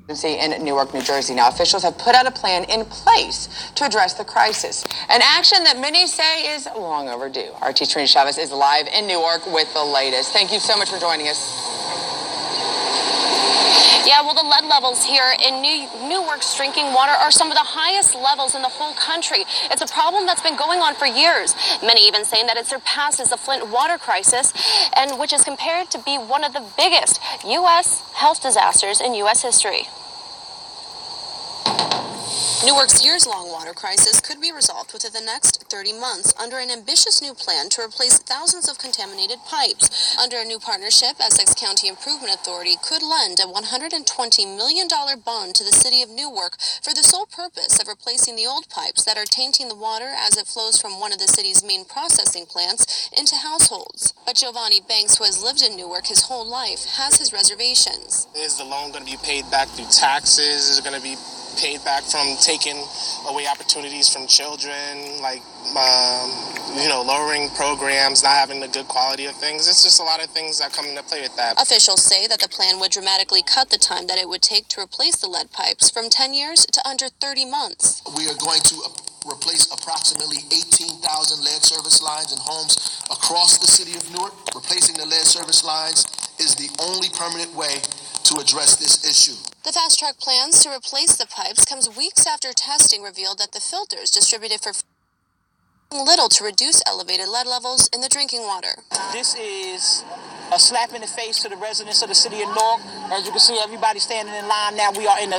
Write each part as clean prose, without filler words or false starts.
in Newark, New Jersey. Now, officials have put out a plan in place to address the crisis, an action that many say is long overdue. Our Trina Chavez is live in Newark with the latest. Thank you so much for joining us. Yeah, well, the lead levels here in Newark's drinking water are some of the highest levels in the whole country. It's a problem that's been going on for years. Many even saying that it surpasses the Flint water crisis, and which is compared to be one of the biggest U.S. health disasters in U.S. history. Newark's years-long water crisis could be resolved within the next 30 months under an ambitious new plan to replace thousands of contaminated pipes. Under a new partnership, Essex County Improvement Authority could lend a $120 million bond to the city of Newark for the sole purpose of replacing the old pipes that are tainting the water as it flows from one of the city's main processing plants into households. But Giovanni Banks, who has lived in Newark his whole life, has his reservations. Is the loan going to be paid back through taxes? Is it going to be paid back from taking away opportunities from children, like, lowering programs, not having the good quality of things? It's just a lot of things that come into play with that. Officials say that the plan would dramatically cut the time that it would take to replace the lead pipes from 10 years to under 30 months. We are going to replace approximately 18,000 lead service lines in homes across the city of Newark. Replacing the lead service lines is the only permanent way to address this issue. The fast-track plans to replace the pipes comes weeks after testing revealed that the filters distributed for little to reduce elevated lead levels in the drinking water. This is a slap in the face to the residents of the city of Newark. As you can see, everybody standing in line now. We are in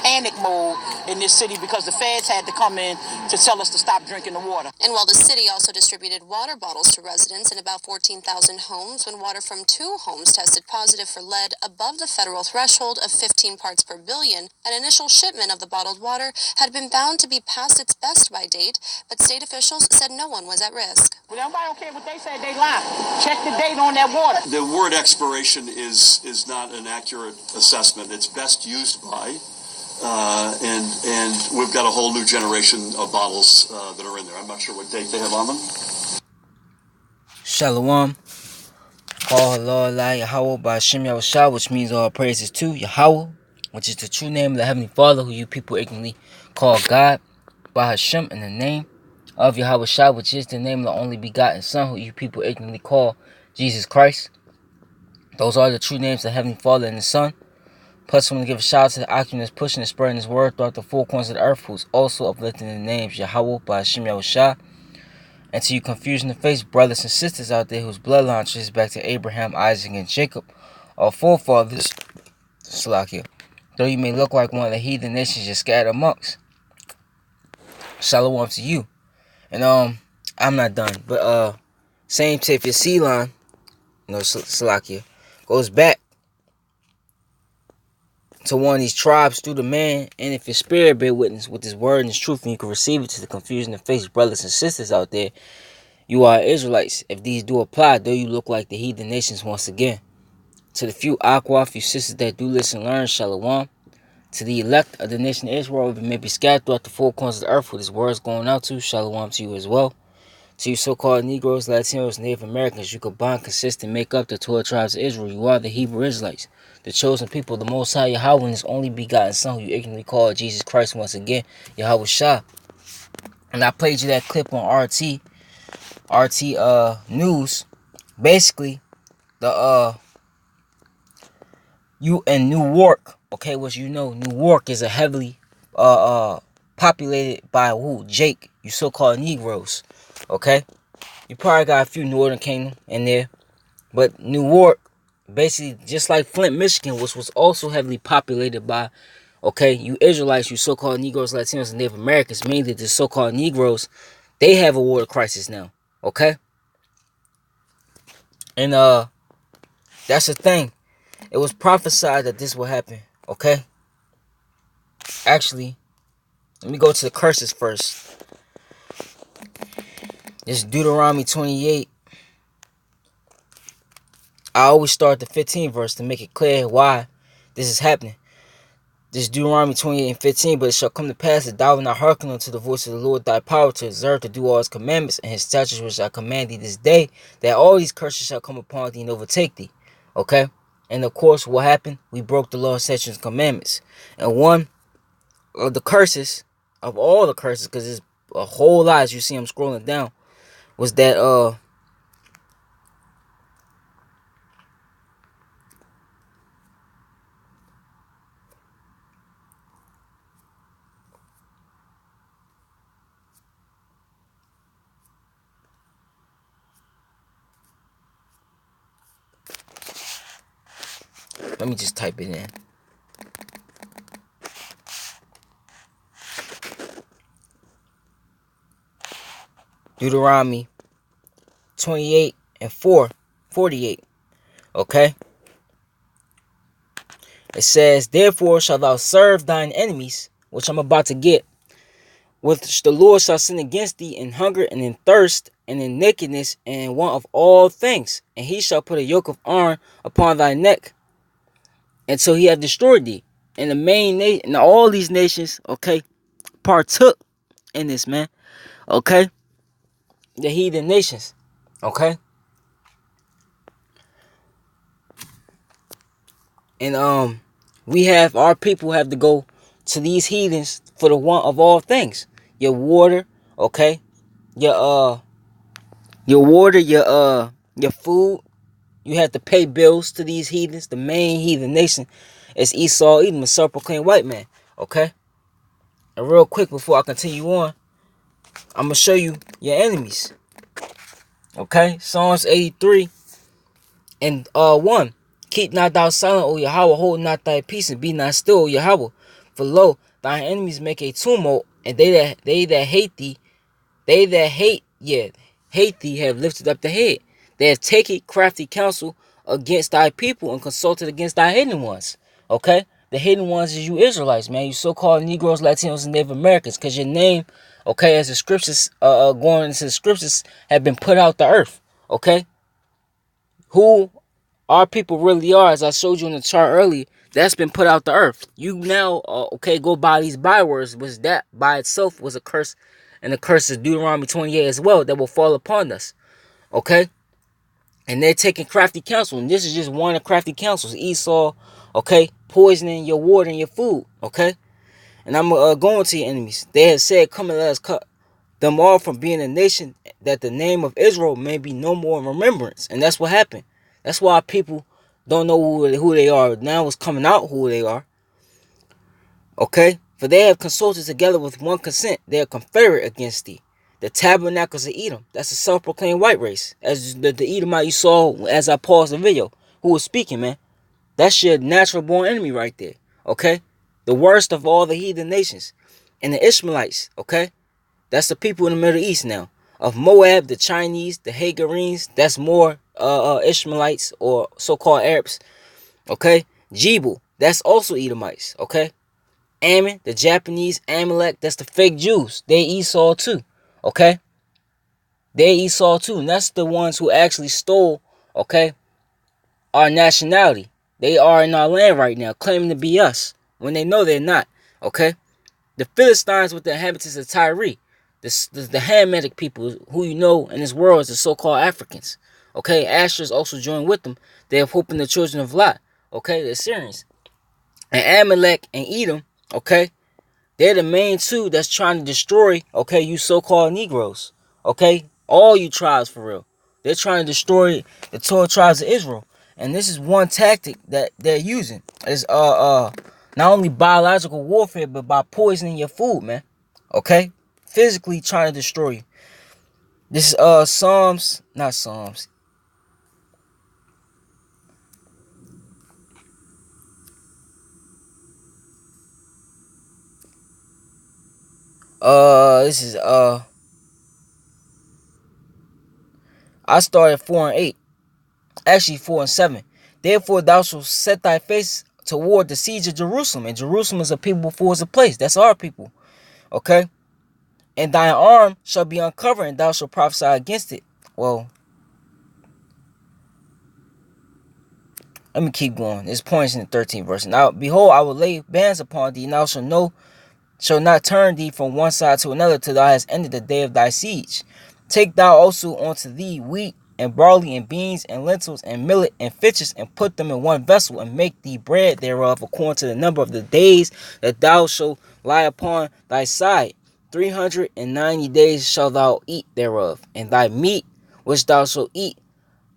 panic mode in this city because the feds had to come in to tell us to stop drinking the water. And while the city also distributed water bottles to residents in about 14,000 homes, when water from 2 homes tested positive for lead above the federal threshold of 15 parts per billion, an initial shipment of the bottled water had been bound to be past its best-by date, but state officials said no one was at risk. Well, everybody don't care what they said, they lie. Check the date on that water. The word expiration is not an accurate assessment. It's best used by, and we've got a whole new generation of bottles that are in there. I'm not sure what date they have on them. Shalom. Call Lord Yahweh by Hashem Yahushua, which means all praises to Yahweh, which is the true name of the Heavenly Father, who you people ignorantly call God, by Hashem in the name of Yahushua, which is the name of the only begotten Son, who you people ignorantly call Jesus Christ. Those are the true names of the Heavenly Father and the Son. Plus, I want to give a shout out to the oculus pushing and spreading His word throughout the four corners of the earth, who's also uplifting the names Yahweh by Hashem Yahushua. And to you confusion of face brothers and sisters out there whose bloodline traces back to Abraham, Isaac, and Jacob, our forefathers, Salakia. Though you may look like one of the heathen nations you're scattered amongst. Shalom to you. And I'm not done, but same tip, your sea line, Salakia, goes back to one of these tribes through the man, and if your spirit bear witness with His word and His truth, and you can receive it to the confusion of face brothers and sisters out there, you are Israelites. If these do apply, though you look like the heathen nations once again. To the few Aqua, few sisters that do listen, learn, Shalom. To the elect of the nation of Israel, it may be scattered throughout the four corners of the earth, where His words going out to, Shalom to you as well. To you so-called Negroes, Latinos, Native Americans, you combine, consist, and make up the 12 tribes of Israel. You are the Hebrew Israelites, the chosen people, the Most High Yahweh, and His only begotten Son, who you ignorantly call Jesus Christ once again, Yahweh Shah. And I played you that clip on RT News. Basically, you in Newark, okay, which Newark is a heavily populated by Jake, you so-called Negroes. Okay, you probably got a few Northern Kingdom in there, but Newark, basically just like Flint, Michigan, which was also heavily populated by, okay, you Israelites, you so-called Negroes, Latinos, and Native Americans, mainly the so-called Negroes, they have a water crisis now, okay? And that's the thing. It was prophesied that this would happen, okay? Actually, let me go to the curses first. This is Deuteronomy 28. I always start the 15th verse to make it clear why this is happening. This is Deuteronomy 28 and 15. But it shall come to pass that thou wilt not hearken unto the voice of the Lord thy power to observe to do all His commandments and His statutes which I command thee this day, that all these curses shall come upon thee and overtake thee. Okay? And of course, what happened? We broke the law, statutes, and commandments. And one of the curses, of all the curses, because there's a whole lot, as you see I'm scrolling down, was that let me just type it in. Deuteronomy 28 and 48. Okay? It says, therefore shalt thou serve thine enemies, which I'm about to get, which the Lord shall send against thee in hunger and in thirst and in nakedness and in want of all things. And he shall put a yoke of iron upon thy neck until he have destroyed thee. And the main and all these nations, okay, partook in this, man. Okay? The heathen nations. Okay? And we have, our people have to go to these heathens for the want of all things. Your water, okay? Your water, your food. You have to pay bills to these heathens. The main heathen nation is Esau, Edom, a self-proclaimed white man. Okay? And real quick before I continue on, I'm gonna show you your enemies. Okay? Psalms 83 and 1. Keep not thou silent, O Yahweh, hold not thy peace, and be not still, O Yahweh. For lo, thine enemies make a tumult, and they that hate thee, hate thee have lifted up the head. They have taken crafty counsel against thy people and consulted against thy hidden ones. Okay? The hidden ones is you Israelites, man. You so-called Negroes, Latinos, and Native Americans. Because your name, okay, as the scriptures, going into the scriptures, have been put out the earth. Okay? Who our people really are, as I showed you in the chart earlier, that's been put out the earth. You now, okay, go by these bywords, which that by itself was a curse, and the curse is Deuteronomy 28 as well, that will fall upon us. Okay? And they're taking crafty counsel, and this is just one of the crafty counsels. Esau, okay, poisoning your water and your food, okay? And I'm going to your enemies. They have said, come and let us cut them off from being a nation, that the name of Israel may be no more in remembrance. And that's what happened. That's why people don't know who they are. Now it's coming out who they are. Okay? For they have consulted together with one consent. They are confederate against thee. The tabernacles of Edom. That's a self-proclaimed white race. As the Edomite you saw as I paused the video. Who was speaking, man. That's your natural born enemy right there. Okay? The worst of all the heathen nations. And the Ishmaelites. Okay? That's the people in the Middle East now. Of Moab, the Chinese, the Hagarenes. That's more Ishmaelites or so-called Arabs. Okay? Jebel. That's also Edomites. Okay? Ammon, the Japanese, Amalek. That's the fake Jews. They Esau too. Okay? They Esau too. And that's the ones who actually stole, okay, our nationality. They are in our land right now, claiming to be us, when they know they're not. Okay? The Philistines with the inhabitants of Tyre. The Hamitic people, who you know in this world as the so-called Africans. Okay? Asher's also joined with them. They have hope in the children of Lot. Okay? The Assyrians. And Amalek and Edom, okay, they're the main two that's trying to destroy, okay, you so-called Negroes. Okay? All you tribes for real. They're trying to destroy the 12 tribes of Israel. And this is one tactic that they're using. Is not only biological warfare, but by poisoning your food, man. Okay? Physically trying to destroy you. This is Psalms, not Psalms. This is I started 4 and 8. Actually 4 and 7. Therefore thou shalt set thy face toward the siege of Jerusalem. And Jerusalem is a people before it's a place. That's our people. Okay? And thine arm shall be uncovered, and thou shalt prophesy against it. Well, let me keep going. This points in the 13th verse. Now, behold, I will lay bands upon thee, and thou shalt not turn thee from one side to another till thou hast ended the day of thy siege. Take thou also unto thee wheat and barley, and beans, and lentils, and millet, and fishes, and put them in one vessel, and make thee bread thereof according to the number of the days that thou shalt lie upon thy side. 390 days shalt thou eat thereof, and thy meat which thou shalt eat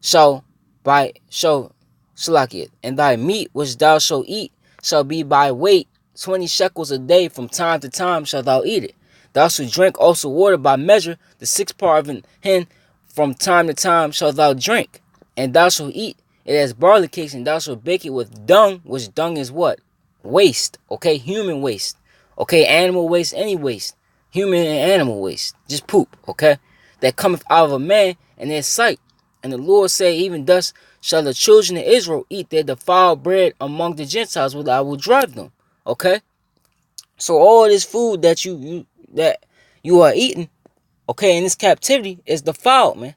shall and thy meat which thou shalt eat shall be by weight 20 shekels a day. From time to time shalt thou eat it. Thou shalt drink also water by measure, the 6th part of an hin. From time to time shalt thou drink. And thou shalt eat it as barley cakes, and thou shalt bake it with dung, which dung is what? Waste. Okay, human waste. Okay, animal waste, any waste. Human and animal waste. Just poop, okay? That cometh out of a man in their sight. And the Lord said, even thus shall the children of Israel eat their defiled bread among the Gentiles, whither I will drive them. Okay? So all this food that you are eating, okay, in this captivity is defiled, man.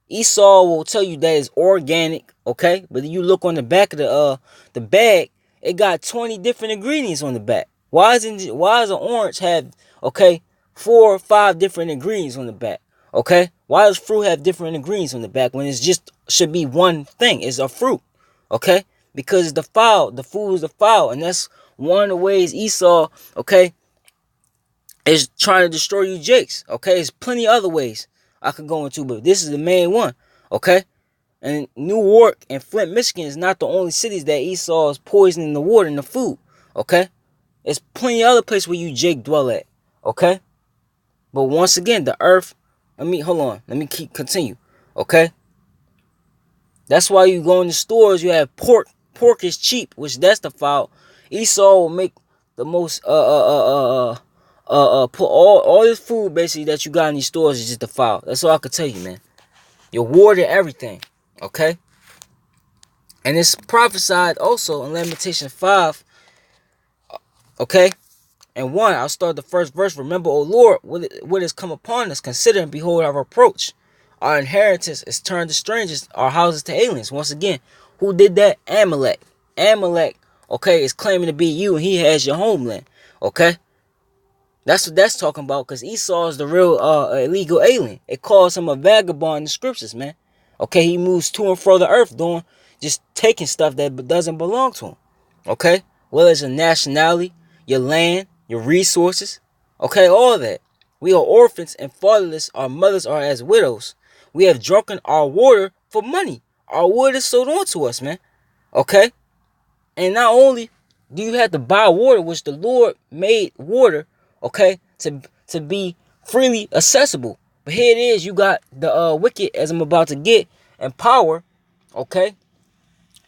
Esau will tell you that it's organic, okay? But you look on the back of the bag, it got 20 different ingredients on the back. Why does an orange have, okay, 4 or 5 different ingredients on the back? Okay? Why does fruit have different ingredients on the back when it's just should be one thing? It's a fruit. Okay? Because it's defiled. The food is defiled. And that's one of the ways Esau, okay, is trying to destroy you jakes. Okay? There's plenty of other ways I could go into, but this is the main one. Okay? And Newark and Flint, Michigan is not the only cities that Esau is poisoning the water and the food. Okay? There's plenty of other places where you jake dwell at. Okay? But once again, the earth, hold on. Let me continue. Okay? That's why you go in the stores, you have pork. Pork is cheap, which that's the foul. Esau will make the most, put all this food basically that you got in these stores is just the foul. That's all I can tell you, man. Your water, everything. Okay? And it's prophesied also in Lamentation 5. Okay? And 1, I'll start the first verse. Remember, O Lord, what has come upon us. Consider and behold our reproach. Our inheritance is turned to strangers, our houses to aliens. Once again, who did that? Amalek. Amalek, okay, is claiming to be you, and he has your homeland. Okay? That's what that's talking about, because Esau is the real illegal alien. It calls him a vagabond in the scriptures, man. Okay, he moves to and fro the earth, just taking stuff that doesn't belong to him. Okay? Whether it's your nationality, your land, your resources, okay, all that. We are orphans and fatherless. Our mothers are as widows. We have drunken our water for money. Our water is sold on to us, man. Okay? And not only do you have to buy water, which the Lord made water, okay, to be freely accessible. But here it is, you got the wicked, as I'm about to get, and power, okay?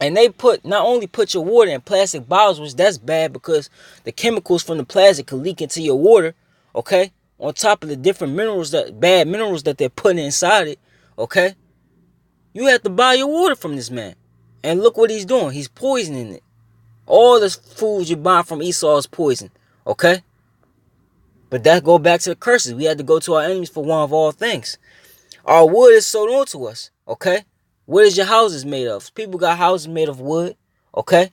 And they not only put your water in plastic bottles, which that's bad because the chemicals from the plastic can leak into your water, okay? On top of the different bad minerals that they're putting inside it, okay? You have to buy your water from this man. And look what he's doing. He's poisoning it. All the foods you buy from Esau is poison, okay? But that go back to the curses. We had to go to our enemies for one of all things. Our wood is sold on to us, okay? What is your houses made of? People got houses made of wood, okay?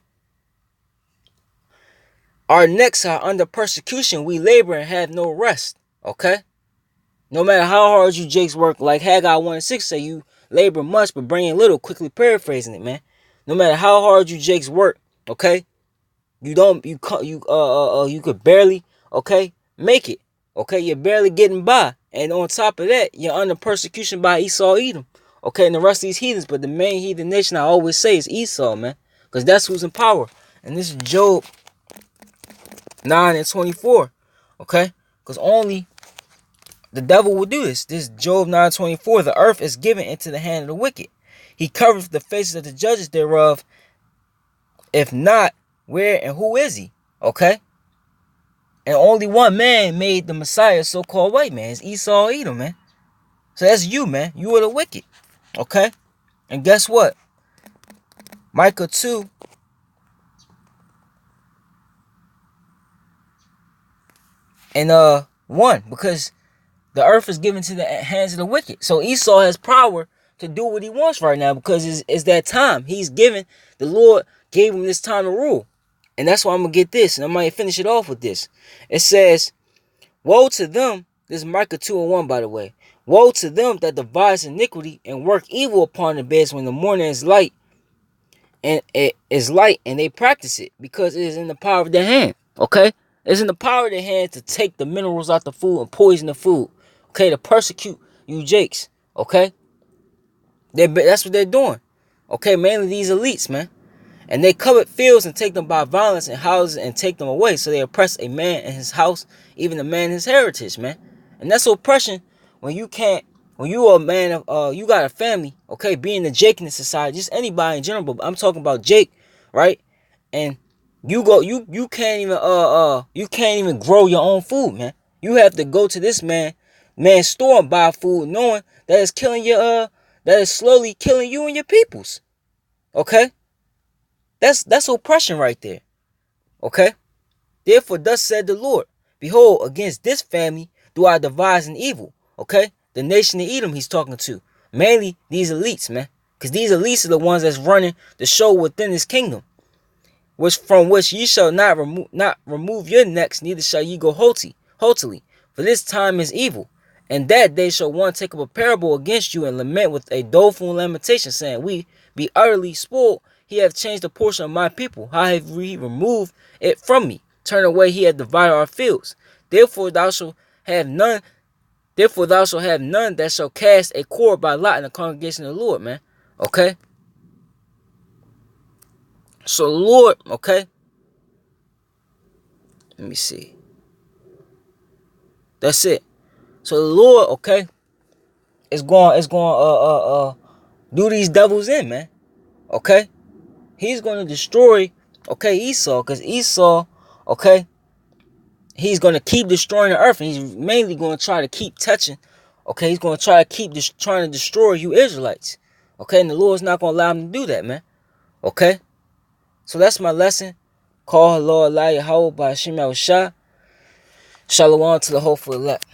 Our necks are under persecution. We labor and have no rest, okay? No matter how hard you jakes work, like Haggai 1:6 say, you labor much but bring in little, quickly paraphrasing it, man. No matter how hard you jakes work, okay? You could barely, okay, make it. Okay, you're barely getting by. And on top of that, you're under persecution by Esau, Edom. Okay, and the rest of these heathens. But the main heathen nation I always say is Esau, man. Because that's who's in power. And this is Job 9:24. Okay? Because only the devil will do this. This is Job 9:24. The earth is given into the hand of the wicked. He covereth the faces of the judges thereof. If not, where and who is he? Okay? And only one man made the Messiah, so-called white man. It's Esau, Edom, man. So that's you, man. You are the wicked. Okay? And guess what? Micah 2. And 1. Because the earth is given to the hands of the wicked. So Esau has power to do what he wants right now. Because it's that time. The Lord gave him this time to rule. And that's why I'm going to get this. And I might finish it off with this. It says, woe to them. This is Micah 2:1, by the way. Woe to them that devise iniquity and work evil upon the beds when the morning is light, and it is light, and they practice it, because it is in the power of their hand. Okay? It's in the power of their hand to take the minerals out the food and poison the food. Okay, to persecute you jakes. Okay? That's what they're doing. Okay, mainly these elites, man. And they covet fields and take them by violence, and houses and take them away. So they oppress a man in his house, even a man in his heritage, man. And that's oppression when you can't, when you are a man of, you got a family, okay, being the Jake in the society, just anybody in general, but I'm talking about Jake, right? And you can't even grow your own food, man. You have to go to this man's store and buy food, knowing that it's killing your, that is slowly killing you and your peoples. Okay? That's oppression right there. Okay? Therefore, thus said the Lord, behold, against this family do I devise an evil. Okay? The nation of Edom he's talking to. Mainly these elites, man. Because these elites are the ones that's running the show within his kingdom. From which ye shall not remove your necks, neither shall ye go haughtily. For this time is evil. And that day shall one take up a parable against you and lament with a doleful lamentation, saying, we be utterly spoiled. He hath changed a portion of my people. How have he removed it from me? Turn away, he hath divided our fields. Therefore thou shalt have none that shall cast a cord by lot in the congregation of the Lord, man. Okay? So the Lord, okay? Let me see. That's it. So the Lord, okay, is going do these devils in, man. Okay? He's going to destroy, okay, Esau, because Esau, okay, he's going to keep destroying the earth, and he's mainly going to try to keep touching, okay, he's going to try to keep trying to destroy you Israelites, okay, and the Lord's not going to allow him to do that, man, okay? So that's my lesson. Call Lord Yahweh by Hashem Shah. Shalom to the hopeful elect.